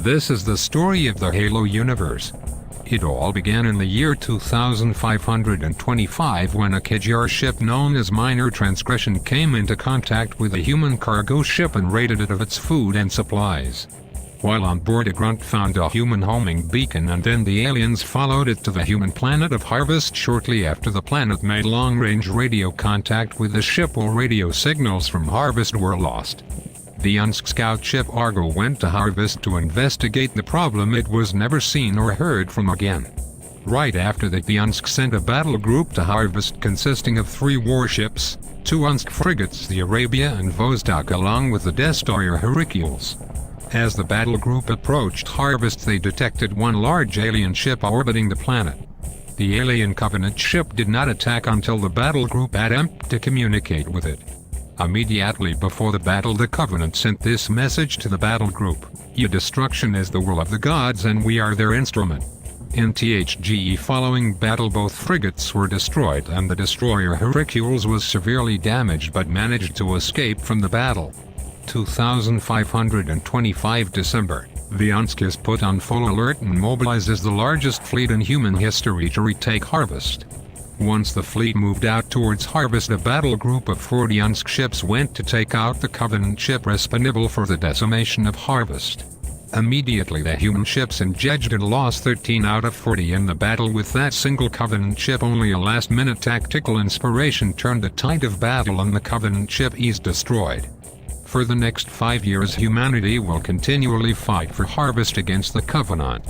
This is the story of the Halo universe. It all began in the year 2525 when a Khajiar ship known as Minor Transgression came into contact with a human cargo ship and raided it of its food and supplies. While on board, a grunt found a human homing beacon, and then the aliens followed it to the human planet of Harvest. Shortly after, the planet made long-range radio contact with the ship, while radio signals from Harvest were lost. The Unsk scout ship Argo went to Harvest to investigate the problem. It was never seen or heard from again. Right after that, the Unsk sent a battle group to Harvest consisting of 3 warships, 2 Unsk frigates, the Arabia and Vostok, along with the destroyer Hercules. As the battle group approached Harvest, they detected one large alien ship orbiting the planet. The alien Covenant ship did not attack until the battle group attempted to communicate with it. Immediately before the battle, the Covenant sent this message to the battle group: "Your destruction is the will of the gods and we are their instrument." In THGE, following battle, both frigates were destroyed and the destroyer Hercules was severely damaged but managed to escape from the battle. 2525 December. The Unsk is put on full alert and mobilizes the largest fleet in human history to retake Harvest. Once the fleet moved out towards Harvest, a battle group of 40 Unsk ships went to take out the Covenant ship responsible for the decimation of Harvest. Immediately, the human ships engaged and lost 13 out of 40 in the battle with that single Covenant ship. Only a last-minute tactical inspiration turned the tide of battle and the Covenant ship is destroyed. For the next 5 years, humanity will continually fight for Harvest against the Covenant.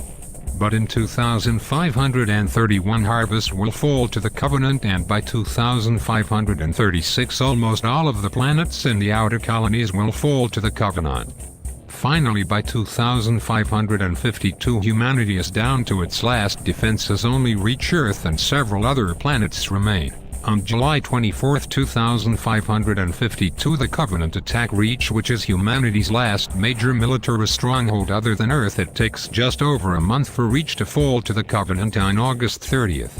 But in 2531, Harvest will fall to the Covenant, and by 2536 almost all of the planets in the outer colonies will fall to the Covenant. Finally, by 2552, humanity is down to its last defenses. Only reach Earth and several other planets remain. On July 24, 2552, the Covenant attack Reach, which is humanity's last major military stronghold other than Earth. It takes just over a month for Reach to fall to the Covenant on August 30th.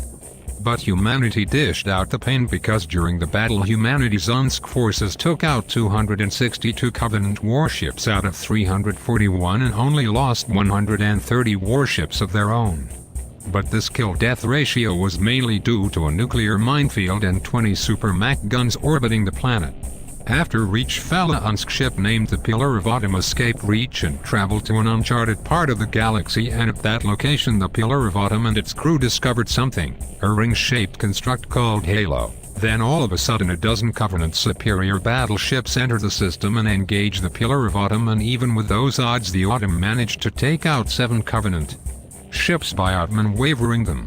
But humanity dished out the pain, because during the battle humanity's Unsk forces took out 262 Covenant warships out of 341 and only lost 130 warships of their own. But this kill-death ratio was mainly due to a nuclear minefield and 20 super Mach guns orbiting the planet. After Reach fell, a Unsk ship named the Pillar of Autumn escaped Reach and traveled to an uncharted part of the galaxy, and at that location the Pillar of Autumn and its crew discovered something, a ring-shaped construct called Halo. Then all of a sudden, a dozen Covenant superior battleships entered the system and engaged the Pillar of Autumn, and even with those odds the Autumn managed to take out 7 Covenant ships by outmaneuvering them.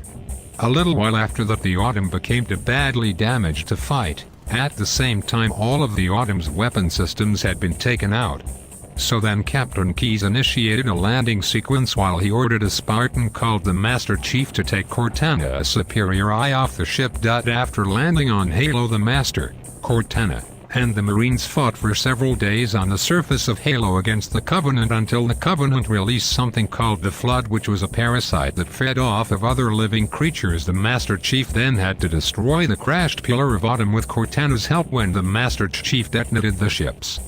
A little while after that, the Autumn became too badly damaged to fight. At the same time, all of the Autumn's weapon systems had been taken out. So then Captain Keyes initiated a landing sequence while he ordered a Spartan called the Master Chief to take Cortana, a superior eye, off the ship. After landing on Halo, the Master, Cortana, and the Marines fought for several days on the surface of Halo against the Covenant until the Covenant released something called the Flood, which was a parasite that fed off of other living creatures. The Master Chief then had to destroy the crashed Pillar of Autumn with Cortana's help. When the Master Chief detonated the ship's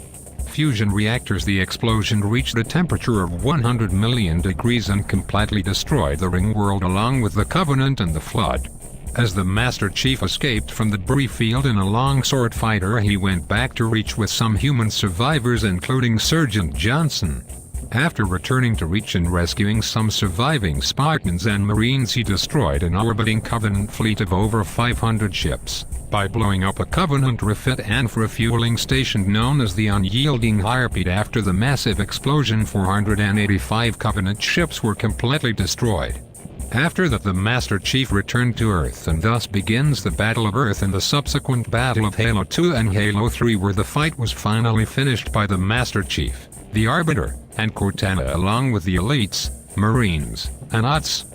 fusion reactors, the explosion reached a temperature of 100 million degrees and completely destroyed the ring world along with the Covenant and the Flood. As the Master Chief escaped from the debris field in a longsword fighter, he went back to Reach with some human survivors, including Sergeant Johnson. After returning to Reach and rescuing some surviving Spartans and Marines, he destroyed an orbiting Covenant fleet of over 500 ships by blowing up a Covenant refit and refueling station known as the Unyielding Harpy. After the massive explosion, 485 Covenant ships were completely destroyed. After that, the Master Chief returned to Earth, and thus begins the Battle of Earth and the subsequent Battle of Halo 2 and Halo 3, where the fight was finally finished by the Master Chief, the Arbiter, and Cortana, along with the elites, Marines, and Ots.